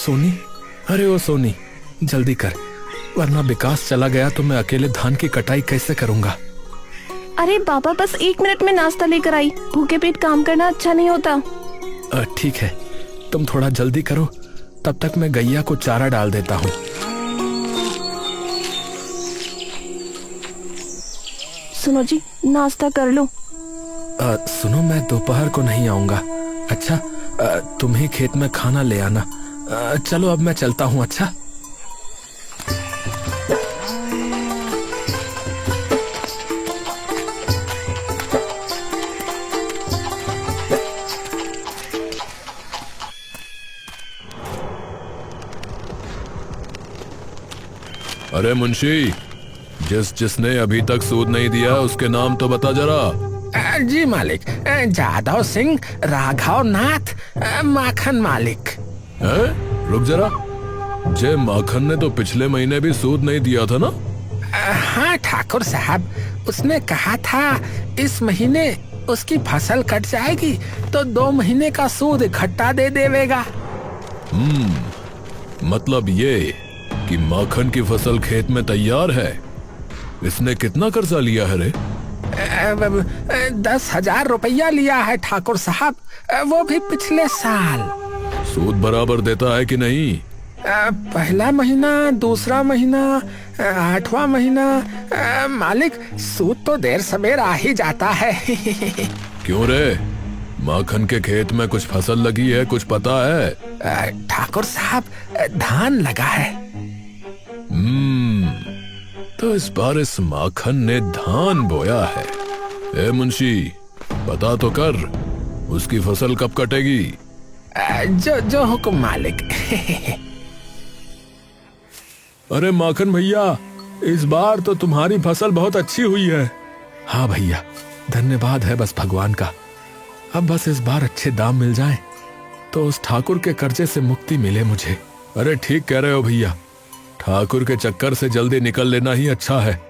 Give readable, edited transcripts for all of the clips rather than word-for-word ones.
सोनी, अरे ओ सोनी, जल्दी कर, वरना विकास चला गया तो मैं अकेले धान की कटाई कैसे करूंगा। अरे पापा, बस 1 मिनट में नाश्ता लेकर आई। भूखे पेट काम करना अच्छा नहीं होता। ठीक है, तुम थोड़ा जल्दी करो, तब तक मैं गैया को चारा डाल देता हूँ। सुनो जी, नाश्ता कर लो। सुनो, मैं दोपहर को नहीं आऊंगा। अच्छा, तुम ही खेत में खाना ले आना। चलो अब मैं चलता हूँ। अच्छा, अरे मुंशी, जिसने अभी तक सूद नहीं दिया उसके नाम तो बता जरा। जी मालिक, जादव सिंह राघव नाथ माखन मालिक। रुक जरा, जे माखन ने तो पिछले महीने भी सूद नहीं दिया था ना? हाँ ठाकुर साहब, उसने कहा था इस महीने उसकी फसल कट जाएगी तो 2 महीने का सूद इकट्ठा दे देवेगा। मतलब ये कि माखन की फसल खेत में तैयार है। इसने कितना कर्जा लिया है रे? 10,000 रुपया लिया है ठाकुर साहब, वो भी पिछले साल। सूद बराबर देता है कि नहीं? पहला महीना, दूसरा महीना, 8वां महीना। मालिक, सूद तो देर सवेर आ ही जाता है। क्यों रे, माखन के खेत में कुछ फसल लगी है, कुछ पता है? ठाकुर साहब, धान लगा है। तो इस बार इस माखन ने धान बोया है। ए मुंशी, पता तो कर, उसकी फसल कब कटेगी? जो हुक्म मालिक। अरे माखन भैया, इस बार तो तुम्हारी फसल बहुत अच्छी हुई है। हाँ भैया, धन्यवाद है बस भगवान का। अब बस इस बार अच्छे दाम मिल जाएं, तो उस ठाकुर के कर्जे से मुक्ति मिले मुझे। अरे ठीक कह रहे हो भैया, ठाकुर के चक्कर से जल्दी निकल लेना ही अच्छा है,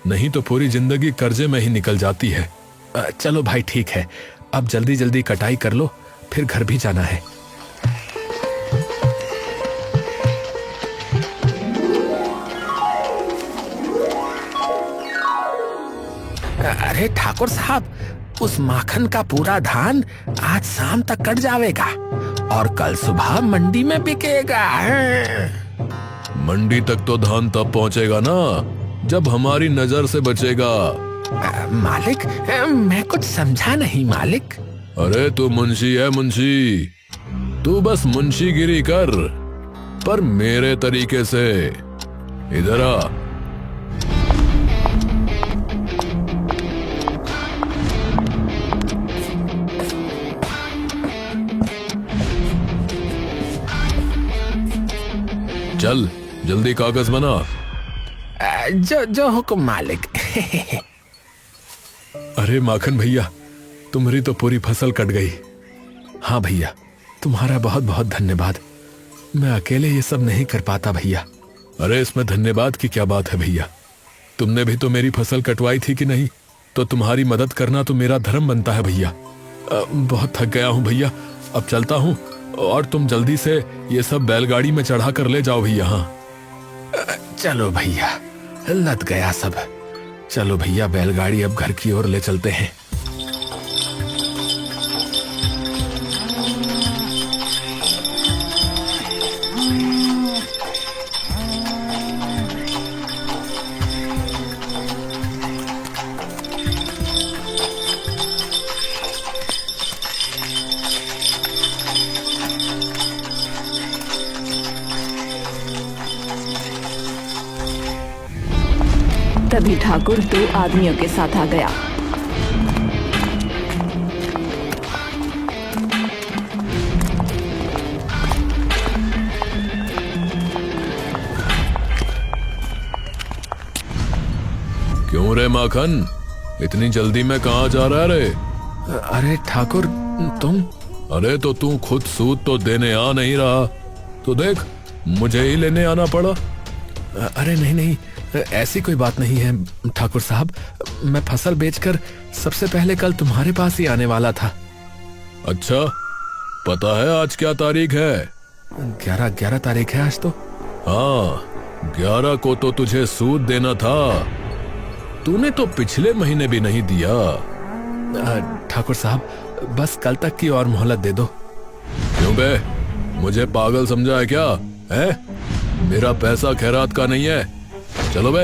नहीं तो पूरी जिंदगी कर्जे में ही निकल जाती है। चलो भाई, ठीक है, अब जल्दी जल्दी कटाई कर लो, फिर घर भी जाना है। अरे ठाकुर साहब, उस माखन का पूरा धान आज शाम तक कट जाएगा और कल सुबह मंडी में बिकेगा। मंडी तक तो धान तब पहुंचेगा ना जब हमारी नजर से बचेगा। मालिक, मैं कुछ समझा नहीं मालिक। अरे तू मुंशी है मुंशी, तू बस मुंशीगिरी कर, पर मेरे तरीके से। इधर आ। चल जल्दी कागज बना। जो हुक्म मालिक। अरे माखन भैया, तुम्हारी तो पूरी फसल कट गई। हाँ भैया, तुम्हारा बहुत बहुत धन्यवाद। मैं अकेले ये सब नहीं कर पाता भैया। अरे इसमें धन्यवाद की क्या बात है भैया, तुमने भी तो मेरी फसल कटवाई थी कि नहीं, तो तुम्हारी मदद करना तो मेरा धर्म बनता है भैया। बहुत थक गया हूँ भैया, अब चलता हूँ, और तुम जल्दी से ये सब बैलगाड़ी में चढ़ा कर ले जाओ भैया। हाँ चलो भैया, लद गया सब। चलो भैया, बैलगाड़ी अब घर की ओर ले चलते हैं। तभी ठाकुर 2 आदमियों के साथ आ गया। क्यों रे माखन, इतनी जल्दी में कहाँ जा रहा है रे? अरे ठाकुर, तुम? अरे तो तू खुद सूद तो देने आ नहीं रहा, तो देख मुझे ही लेने आना पड़ा। अरे नहीं नहीं, ऐसी कोई बात नहीं है ठाकुर साहब। मैं फसल बेचकर सबसे पहले कल तुम्हारे पास ही आने वाला था। अच्छा, पता है आज क्या तारीख है? 11 तारीख है आज तो। हाँ, 11 को तो तुझे सूद देना था, तूने तो पिछले महीने भी नहीं दिया। ठाकुर साहब बस कल तक की और मोहलत दे दो। क्यों बे, मुझे पागल समझा है क्या? है मेरा पैसा खैरात का नहीं है। चलो बे,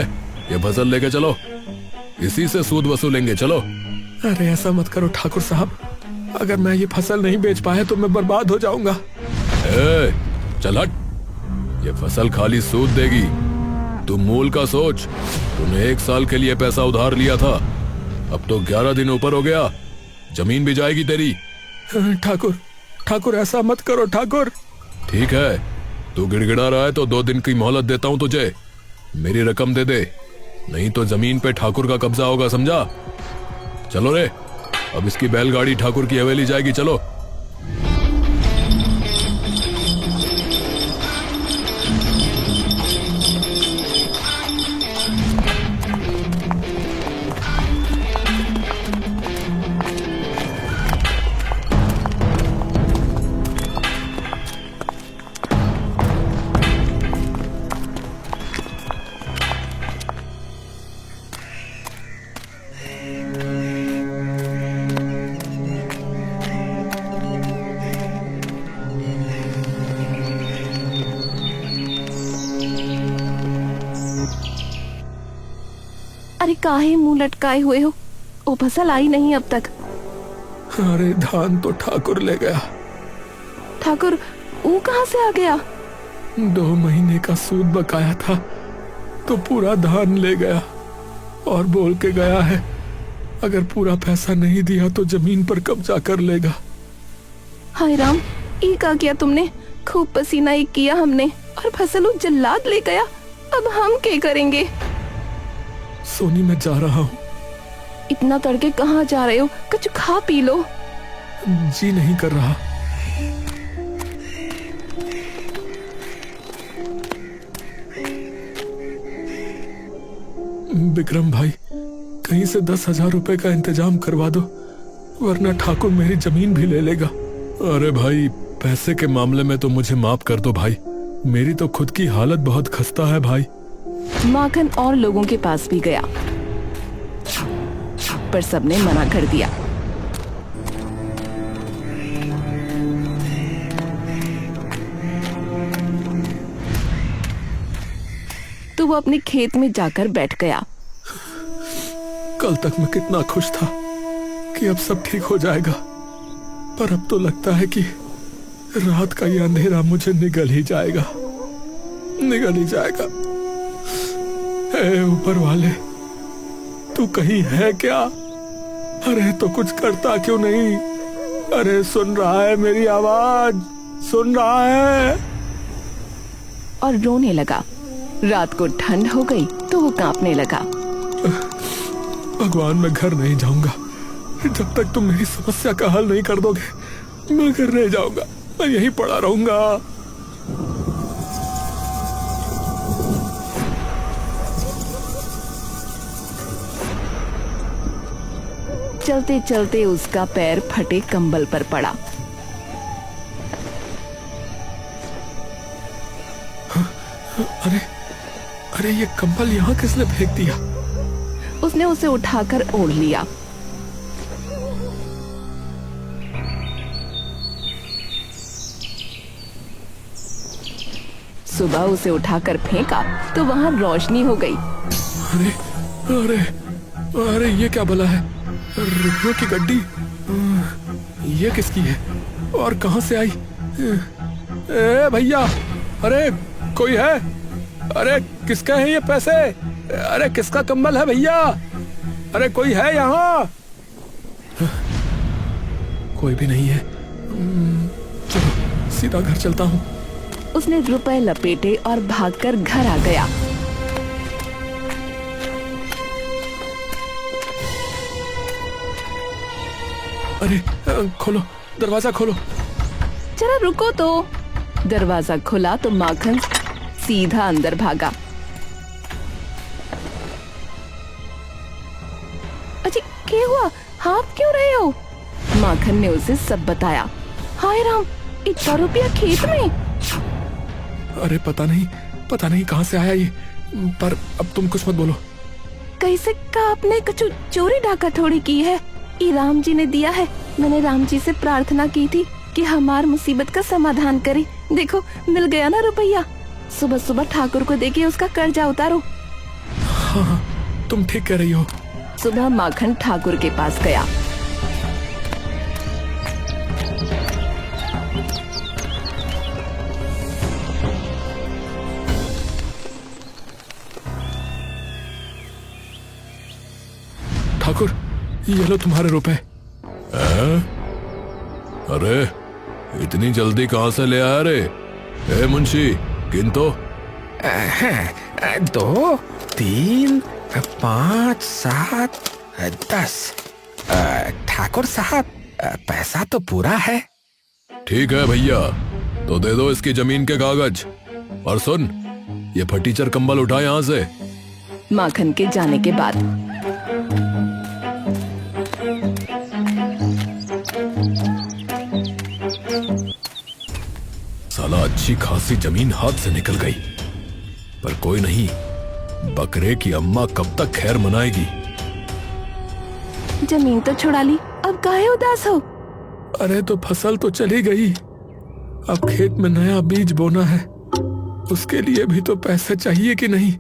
ये फसल लेके चलो, इसी से सूद वसूलेंगे। चलो। अरे ऐसा मत करो ठाकुर साहब, अगर मैं ये फसल नहीं बेच पाया तो मैं बर्बाद हो जाऊंगा। चल हट, ये फसल खाली सूद देगी, तू मूल का सोच। तूने 1 साल के लिए पैसा उधार लिया था, अब तो 11 दिन ऊपर हो गया, जमीन भी जाएगी तेरी। ठाकुर ऐसा मत करो ठाकुर। ठीक है, तू गिड़गिड़ा रहा है तो 2 दिन की मोहलत देता हूं तुझे, मेरी रकम दे दे, नहीं तो जमीन पे ठाकुर का कब्जा होगा, समझा? चलो रे, अब इसकी बैलगाड़ी ठाकुर की हवेली जाएगी। चलो। अरे काहे मुंह लटकाए हुए हो? वो फसल आई नहीं अब तक। अरे धान तो ठाकुर ले गया। ठाकुर वो कहाँ से आ गया? 2 महीने का सूद बकाया था तो पूरा धान ले गया और बोल के गया है अगर पूरा पैसा नहीं दिया तो जमीन पर कब्जा कर लेगा। हाय राम, ये क्या किया तुमने? खूब पसीना एक किया हमने और फसल वो जल्लाद ले गया। अब हम क्या करेंगे? सोनी मैं जा रहा हूँ। इतना तड़के कहाँ जा रहे हो? कुछ खा पी लो। जी नहीं कर रहा। विक्रम भाई, कहीं से 10,000 रुपए का इंतजाम करवा दो, वरना ठाकुर मेरी जमीन भी ले लेगा। अरे भाई, पैसे के मामले में तो मुझे माफ कर दो भाई, मेरी तो खुद की हालत बहुत खस्ता है भाई। माखन और लोगों के पास भी गया पर सबने मना कर दिया। तो वो अपने खेत में जाकर बैठ गया। कल तक मैं कितना खुश था कि अब सब ठीक हो जाएगा, पर अब तो लगता है कि रात का ये अंधेरा मुझे निगल ही जाएगा। हे ऊपर वाले, तू कहीं है क्या? अरे तो कुछ करता क्यों नहीं? अरे सुन रहा है मेरी आवाज? सुन रहा है? और रोने लगा। रात को ठंड हो गई तो वो कांपने लगा। भगवान, मैं घर नहीं जाऊंगा जब तक तुम मेरी समस्या का हल नहीं कर दोगे। मैं घर नहीं जाऊंगा, मैं यहीं पड़ा रहूंगा। चलते चलते उसका पैर फटे कंबल पर पड़ा। अरे ये कंबल यहाँ किसने फेंक दिया? उसने उसे उठाकर ओढ़ लिया। सुबह उसे उठाकर फेंका तो वहां रोशनी हो गई। अरे ये क्या भला है? रुपयों की गड्डी, ये किसकी है और कहां से आई? ए भैया, अरे कोई है? अरे किसका है ये पैसे? अरे किसका कंबल है भैया? अरे कोई है यहाँ? कोई भी नहीं है। चलो सीधा घर चलता हूँ। उसने रुपए लपेटे और भागकर घर आ गया। अरे खोलो, दरवाजा खोलो। जरा रुको तो। दरवाजा खुला तो माखन सीधा अंदर भागा। अजी क्या हुआ? आप क्यों रहे हो? माखन ने उसे सब बताया। हाय राम, इतना रुपया खेत में? अरे पता नहीं कहाँ से आया ये, पर अब तुम कुछ मत बोलो। कैसे का आपने कुछ चोरी डाका थोड़ी की है, ये राम जी ने दिया है। मैंने राम जी से प्रार्थना की थी कि हमार मुसीबत का समाधान करे। देखो मिल गया ना रुपया। सुबह सुबह ठाकुर को देके उसका कर्जा उतारो। हाँ, तुम ठीक कह रही हो। सुबह माखन ठाकुर के पास गया। ठाकुर, ये लो तुम्हारे रुपए। अरे इतनी जल्दी कहाँ से ले आया रे? ए मुंशी, गिन तो। 2, 3, 5, 7, 10। ठाकुर साहब, पैसा तो पूरा है। ठीक है भैया, तो दे दो इसकी जमीन के कागज। और सुन, ये फटीचर कंबल उठा यहाँ से। माखन के जाने के बाद साला अच्छी खासी जमीन हाथ से निकल गई, पर कोई नहीं, बकरे की अम्मा कब तक खैर मनाएगी। जमीन तो छुड़ा ली, अब काहे उदास हो? अरे तो फसल तो चली गई, अब खेत में नया बीज बोना है, उसके लिए भी तो पैसे चाहिए कि नहीं?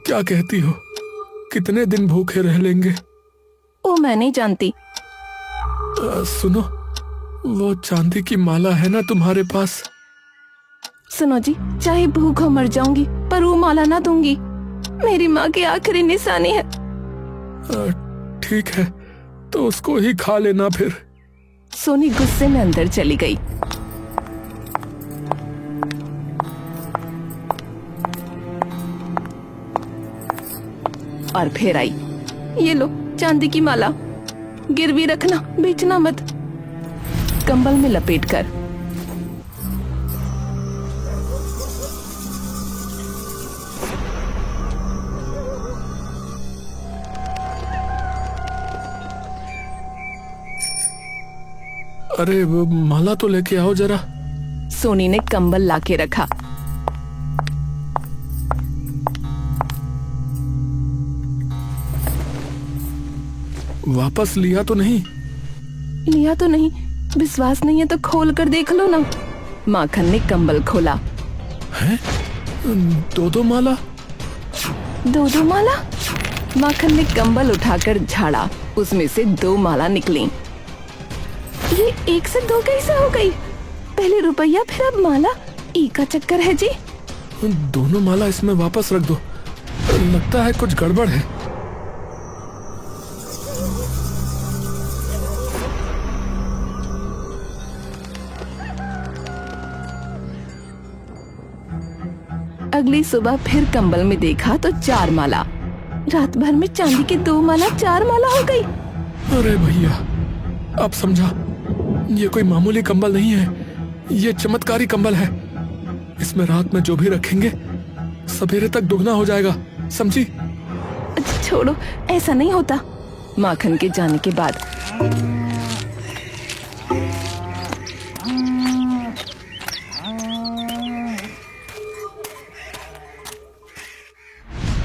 क्या कहती हो, कितने दिन भूखे रह लेंगे? ओ मैं नहीं जानती। सुनो, वो चांदी की माला है ना तुम्हारे पास? सुनो जी, चाहे भूखों मर जाऊंगी पर वो माला ना दूंगी। मेरी माँ की आखिरी निशानी है। ठीक है, तो उसको ही खा लेना फिर। सोनी गुस्से में अंदर चली गई। और फिर आई। ये लो चांदी की माला, गिरवी रखना, बेचना मत। कंबल में लपेटकर अरे वो माला तो लेके आओ जरा। सोनी ने कंबल लाके रखा। वापस लिया तो नहीं? लिया तो नहीं, विश्वास नहीं है तो खोल कर देख लो ना। माखन ने कंबल खोला। हैं? दो माला? दो माला? माखन ने कंबल उठाकर झाड़ा, उसमें से 2 माला निकली। ये 1 से 2 कैसे हो गई? पहले रुपया फिर अब माला, ई का चक्कर है जी। दोनों माला इसमें वापस रख दो, लगता है कुछ गड़बड़ है। अगली सुबह फिर कंबल में देखा तो 4 माला। रात भर में चांदी की 2 माला 4 माला हो गई। अरे भैया, अब समझा, ये कोई मामूली कंबल नहीं है, ये चमत्कारी कंबल है। इसमें रात में जो भी रखेंगे सवेरे तक दुगना हो जाएगा, समझी? छोड़ो, ऐसा नहीं होता। माखन के जाने के बाद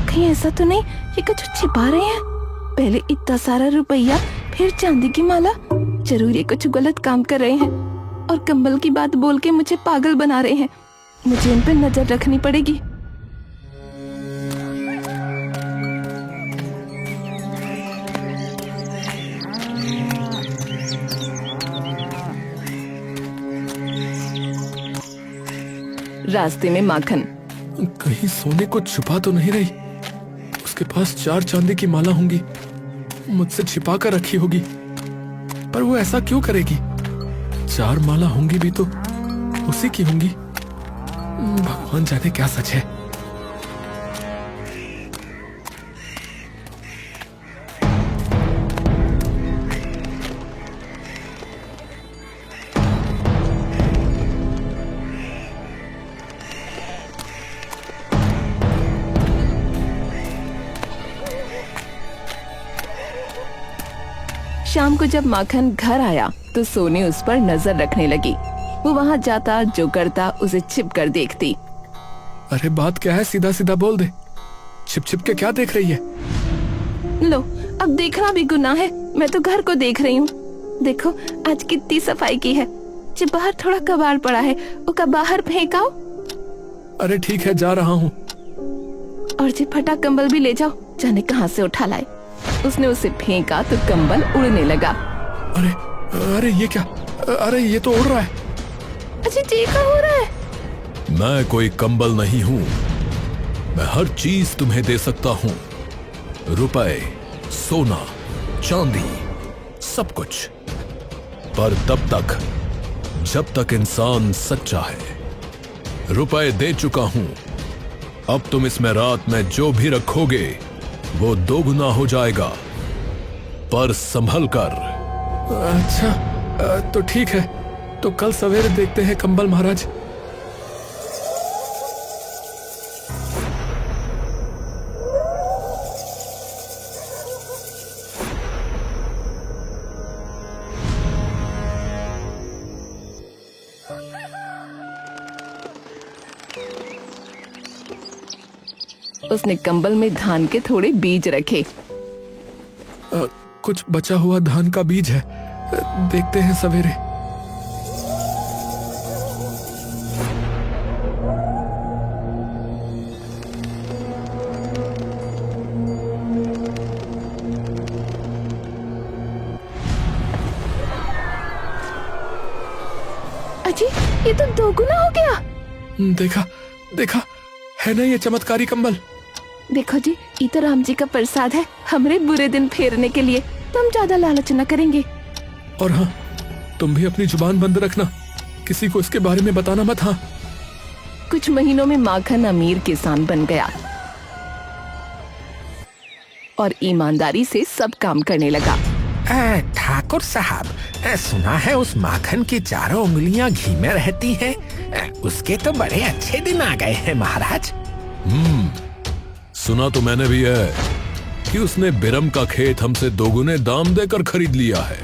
कहीं ऐसा तो नहीं ये कुछ छिपा रहे हैं? पहले इतना सारा रुपया, फिर चांदी की माला। जरूर ये कुछ गलत काम कर रहे हैं और कंबल की बात बोल के मुझे पागल बना रहे हैं। मुझे इन पर नजर रखनी पड़ेगी। रास्ते में माखन कहीं सोने को छुपा तो नहीं रही? उसके पास 4 चांदी की माला होंगी, मुझसे छिपा कर रखी होगी, पर वो ऐसा क्यों करेगी? 4 माला होंगी भी तो उसी की होंगी। भगवान जाने क्या सच है। शाम को जब माखन घर आया तो सोनी उस पर नजर रखने लगी। वो वहाँ जाता, जो करता उसे छिप कर देखती। अरे बात क्या है, सीधा सीधा बोल दे। छिप छिप के क्या देख रही है? लो, अब देखना भी गुनाह है। मैं तो घर को देख रही हूँ। देखो आज कितनी सफाई की है। जो बाहर थोड़ा कबाड़ पड़ा है वो का बाहर फेंकाओ। अरे ठीक है, जा रहा हूँ। और जो फटा कंबल भी ले जाओ, जाने कहाँ से उठा लाए। उसने उसे फेंका तो कंबल उड़ने लगा। अरे अरे ये क्या? अरे ये तो उड़ रहा है। अजी जी क्या हो रहा है? मैं कोई कंबल नहीं हूं, मैं हर चीज तुम्हें दे सकता हूं। रुपए, सोना, चांदी, सब कुछ। पर तब तक जब तक इंसान सच्चा है। रुपए दे चुका हूं, अब तुम इसमें रात में जो भी रखोगे वो दोगुना हो जाएगा, पर संभल कर। अच्छा तो ठीक है, तो कल सवेरे देखते हैं कंबल महाराज। उसने कंबल में धान के थोड़े बीज रखे। कुछ बचा हुआ धान का बीज है, देखते हैं सवेरे। अजी ये तो दोगुना हो गया। देखा देखा, है ना ये चमत्कारी कंबल? देखो जी, ये तो राम जी का प्रसाद है हमरे बुरे दिन फेरने के लिए। तुम ज्यादा लालच न करेंगे। और हाँ, तुम भी अपनी जुबान बंद रखना, किसी को इसके बारे में बताना मत। हाँ। कुछ महीनों में माखन अमीर किसान बन गया और ईमानदारी से सब काम करने लगा। ठाकुर साहब, सुना है उस माखन की चारों उंगलियां घी में रहती हैं। उसके तो बड़े अच्छे दिन आ गए हैं महाराज। सुना तो मैंने भी है कि उसने बिरम का खेत हमसे दोगुने दाम देकर खरीद लिया है।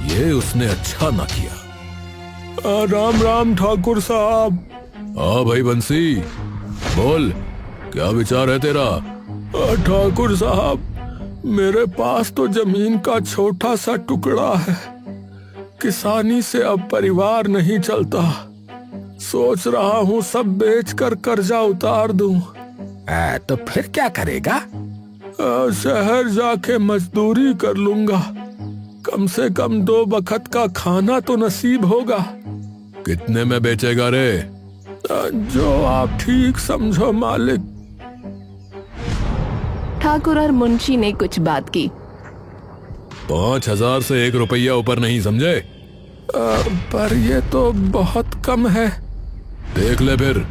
ये उसने अच्छा ना किया। राम राम ठाकुर साहब। हाँ भाई बंसी, बोल, क्या विचार है तेरा? ठाकुर साहब, मेरे पास तो जमीन का छोटा सा टुकड़ा है। किसानी से अब परिवार नहीं चलता। सोच रहा हूँ सब बेचकर कर्जा उतार दूं। तो फिर क्या करेगा? शहर जाके मजदूरी कर लूंगा। कम से कम 2 वक्त का खाना तो नसीब होगा। कितने में बेचेगा रे? जो आप ठीक समझो मालिक। ठाकुर और मुंशी ने कुछ बात की। 5,000 से 1 रुपया ऊपर नहीं, समझे? पर ये तो बहुत कम है। देख ले फिर।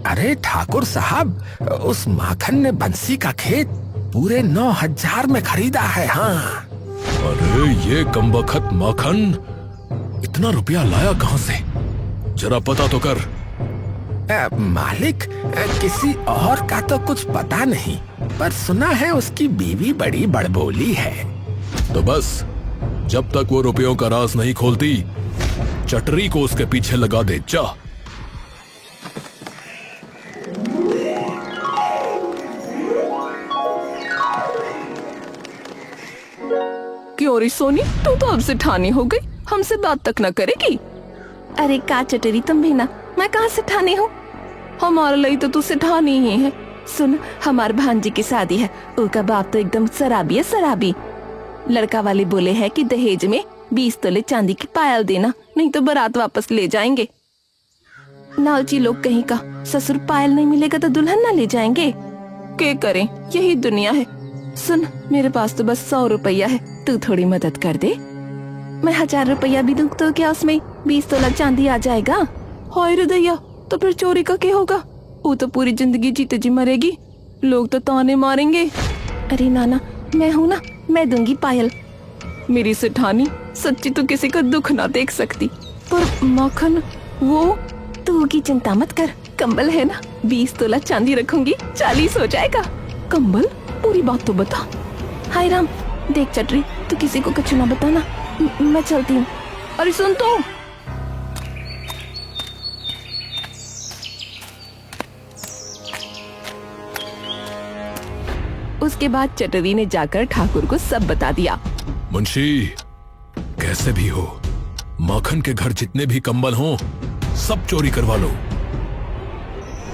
अरे ठाकुर साहब, उस माखन ने बंसी का खेत पूरे 9,000 में खरीदा है। हाँ। अरे ये कमबख्त माखन इतना रुपया लाया कहां से? जरा पता तो कर। मालिक, किसी और का तो कुछ पता नहीं, पर सुना है उसकी बीवी बड़ी बड़बोली है। तो बस, जब तक वो रुपयों का राज नहीं खोलती, चटरी को उसके पीछे लगा दे। जा। क्यों रे सोनी, तू तो हमसे ठानी हो गई, हमसे बात तक न करेगी। अरे का चटरी तुम भी ना, मैं कहाँ से ठानी हूँ? हमारे लिए तो तू से ठानी ही है। सुन, हमारे भांजी की शादी है, उसका बाप तो एकदम शराबी है, शराबी। लड़का वाले बोले हैं कि दहेज में 20 तोले चांदी की पायल देना, नहीं तो बारात वापस ले जाएंगे। लालची लोग कहीं का, ससुर पायल नहीं मिलेगा तो दुल्हन ना ले जाएंगे। क्या करें, यही दुनिया है। सुन, मेरे पास तो बस 100 रुपया है, तू थोड़ी मदद कर दे। मैं 1000 रुपया भी दूं तो क्या उसमें 20 तोला चांदी आ जाएगा? हाय रे दैया, तो फिर चोरी का क्या होगा? वो तो पूरी जिंदगी जीते जी मरेगी, लोग तो ताने मारेंगे। अरे नाना, मैं हूँ ना, मैं दूंगी पायल। मेरी सेठानी सच्ची तो किसी का दुख ना देख सकती, पर माखन वो तू की चिंता मत कर, कंबल है ना, 20 तोला चांदी रखूंगी, 40 हो जाएगा। कंबल? पूरी बात तो बता। हाय राम, देख चटरी, तू किसी को कुछ ना बताना, मैं चलती हूँ। अरे सुन तो। उसके बाद चटरी ने जाकर ठाकुर को सब बता दिया। मुंशी, कैसे भी हो माखन के घर जितने भी कंबल हों सब चोरी करवा लो।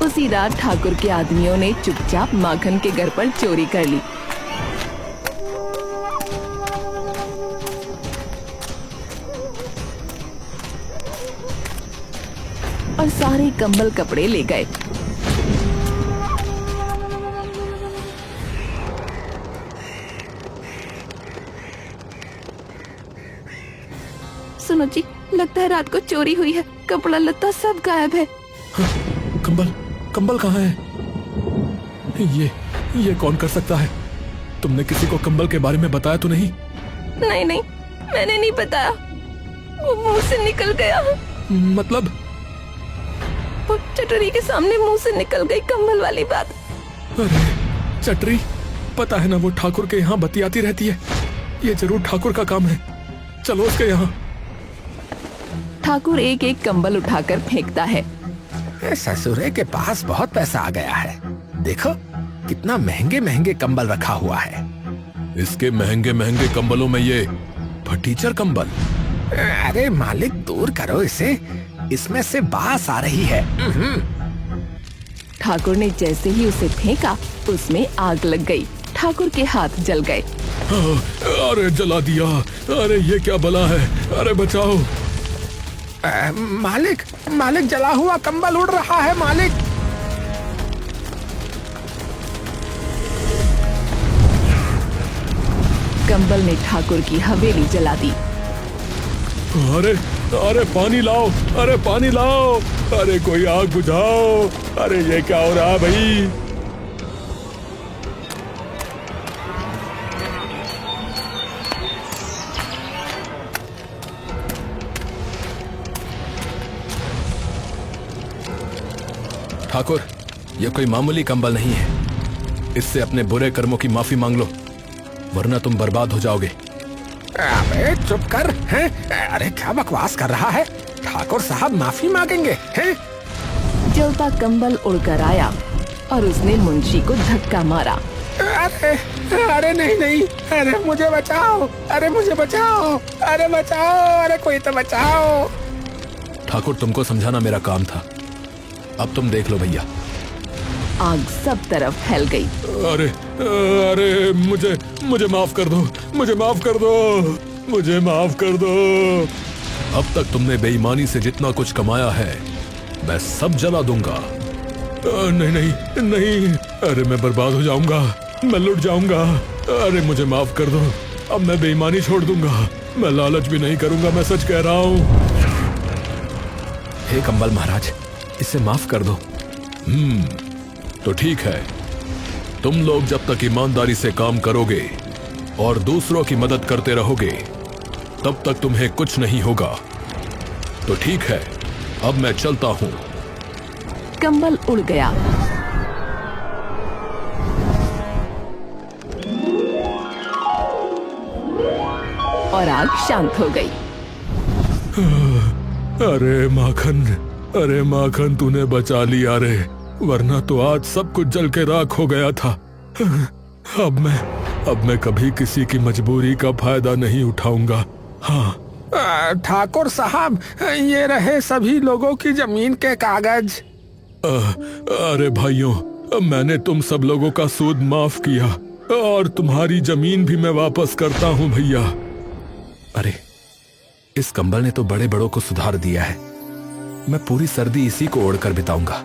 उसी रात ठाकुर के आदमियों ने चुपचाप माखन के घर पर चोरी कर ली। और सारे कंबल कपड़े ले गए। सुनो जी, लगता है रात को चोरी हुई है, कपड़ा लत्ता सब गायब है। कंबल कहाँ है? ये कौन कर सकता है? तुमने किसी को कंबल के बारे में बताया तो नहीं? नहीं, मैंने नहीं बताया, वो मुंह से निकल गया। मतलब? वो चटरी के सामने मुंह से निकल गई कंबल वाली बात। अरे चटरी, पता है ना वो ठाकुर के यहाँ बतियाती रहती है, ये जरूर ठाकुर का काम है, चलो उसके यहाँ। ठाकुर एक एक कंबल उठाकर फेंकता है। ससुरे के पास बहुत पैसा आ गया है, देखो कितना महंगे महंगे कंबल रखा हुआ है। इसके महंगे महंगे कंबलों में ये फटीचर कंबल। अरे मालिक, दूर करो इसे, इसमें से बास आ रही है। ठाकुर ने जैसे ही उसे फेंका, उसमें आग लग गई, ठाकुर के हाथ जल गए। अरे जला दिया, अरे ये क्या बला है, अरे बचाओ। मालिक जला हुआ कंबल उड़ रहा है मालिक। कंबल ने ठाकुर की हवेली जला दी। अरे पानी लाओ, अरे पानी लाओ, अरे कोई आग बुझाओ, अरे ये क्या हो रहा है भाई? ठाकुर, ये कोई मामूली कंबल नहीं है, इससे अपने बुरे कर्मों की माफी मांग लो, वरना तुम बर्बाद हो जाओगे। अबे चुप कर, हैं? अरे क्या बकवास कर रहा है? ठाकुर साहब माफी मांगेंगे, हैं? जलता कंबल उड़कर आया और उसने मुंशी को धक्का मारा। अरे नहीं, अरे मुझे बचाओ, अरे मुझे बचाओ, अरे बचाओ, अरे कोई तो बचाओ। ठाकुर, तुमको समझाना मेरा काम था, अब तुम देख लो भैया। आग सब तरफ फैल गई। अरे मुझे माफ कर दो, मुझे माफ कर दो, मुझे माफ कर दो। अब तक तुमने बेईमानी से जितना कुछ कमाया है मैं सब जला दूंगा। नहीं, अरे मैं बर्बाद हो जाऊंगा, मैं लुट जाऊंगा, अरे मुझे माफ कर दो, अब मैं बेईमानी छोड़ दूंगा, मैं लालच भी नहीं करूंगा, मैं सच कह रहा हूँ। हे कंबल महाराज, इसे माफ कर दो। तो ठीक है, तुम लोग जब तक ईमानदारी से काम करोगे और दूसरों की मदद करते रहोगे तब तक तुम्हें कुछ नहीं होगा। तो ठीक है, अब मैं चलता हूं। कंबल उड़ गया। और आग शांत हो गई। अरे माखन तूने बचा लिया रे, वरना तो आज सब कुछ जल के राख हो गया था। अब मैं कभी किसी की मजबूरी का फायदा नहीं उठाऊंगा। हाँ ठाकुर साहब, ये रहे सभी लोगों की जमीन के कागज। अरे भाइयों, मैंने तुम सब लोगों का सूद माफ किया और तुम्हारी जमीन भी मैं वापस करता हूँ भैया। अरे इस कंबल ने तो बड़े बड़ों को सुधार दिया है, मैं पूरी सर्दी इसी को ओढ़कर बिताऊंगा।